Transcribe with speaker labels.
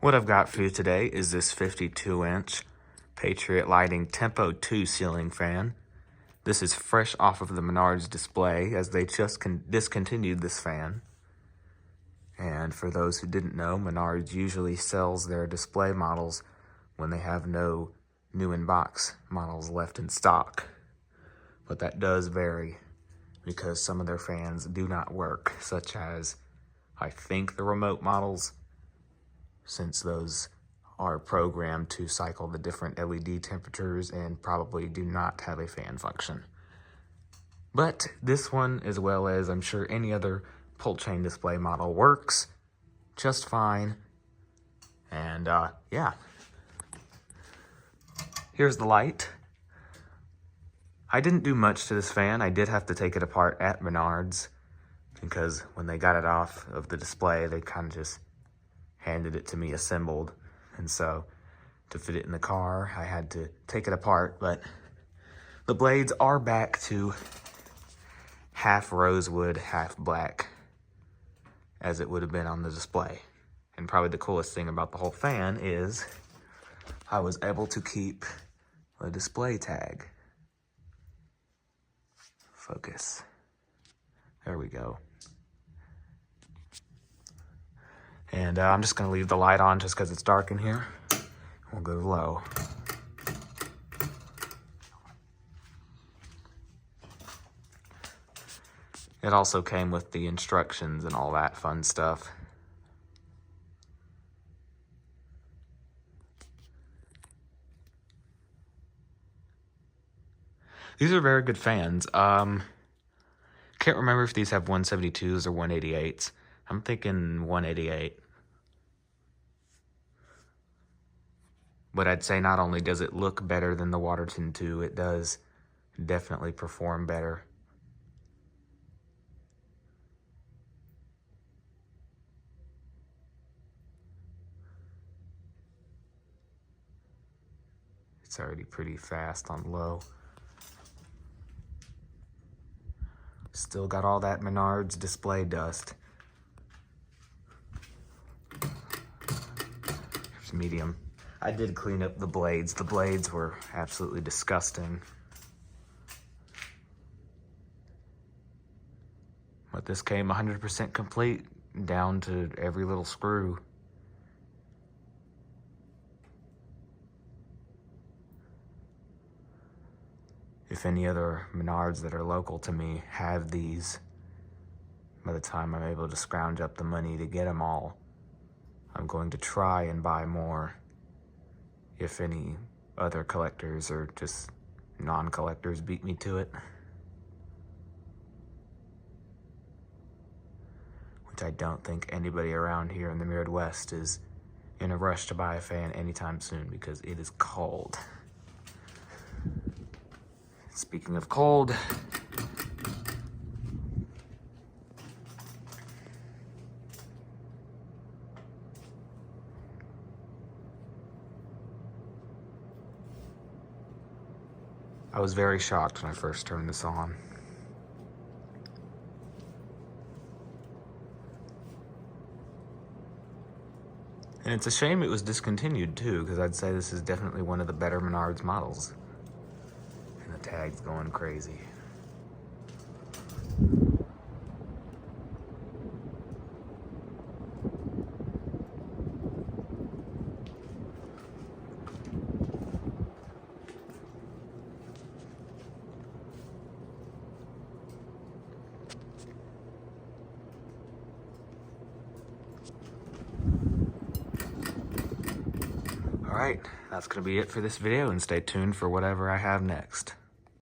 Speaker 1: What I've got for you today is this 52-inch Patriot Lighting Tempo 2 ceiling fan. This is fresh off of the Menards display as they just discontinued this fan. And for those who didn't know, Menards usually sells their display models when they have no new in-box models left in stock. But that does vary because some of their fans do not work, such as, I think, the remote models, since those are programmed to cycle the different LED temperatures and probably do not have a fan function. But this one, as well as I'm sure any other pull chain display model, works just fine. And yeah, here's the light. I didn't do much to this fan. I did have to take it apart at Menards because when they got it off of the display, they kind of just handed it to me assembled. And so to fit it in the car, I had to take it apart. But the blades are back to half rosewood, half black, as it would have been on the display. And probably the coolest thing about the whole fan is I was able to keep the display tag. Focus. There we go. And I'm just going to leave the light on just because it's dark in here. We'll go low. It also came with the instructions and all that fun stuff. These are very good fans. Can't remember if these have 172s or 188s. I'm thinking 188. But I'd say not only does it look better than the Waterton 2, it does definitely perform better. It's already pretty fast on low. Still got all that Menards display dust. Here's medium. I did clean up the blades. The blades were absolutely disgusting. But this came 100% complete, down to every little screw. If any other Menards that are local to me have these, by the time I'm able to scrounge up the money to get them all, I'm going to try and buy more. If any other collectors or just non-collectors beat me to it. Which I don't think anybody around here in the Midwest is in a rush to buy a fan anytime soon because it is cold. Speaking of cold, I was very shocked when I first turned this on. And it's a shame it was discontinued too, because I'd say this is definitely one of the better Menards models. And the tag's going crazy. Alright, that's going to be it for this video, and stay tuned for whatever I have next.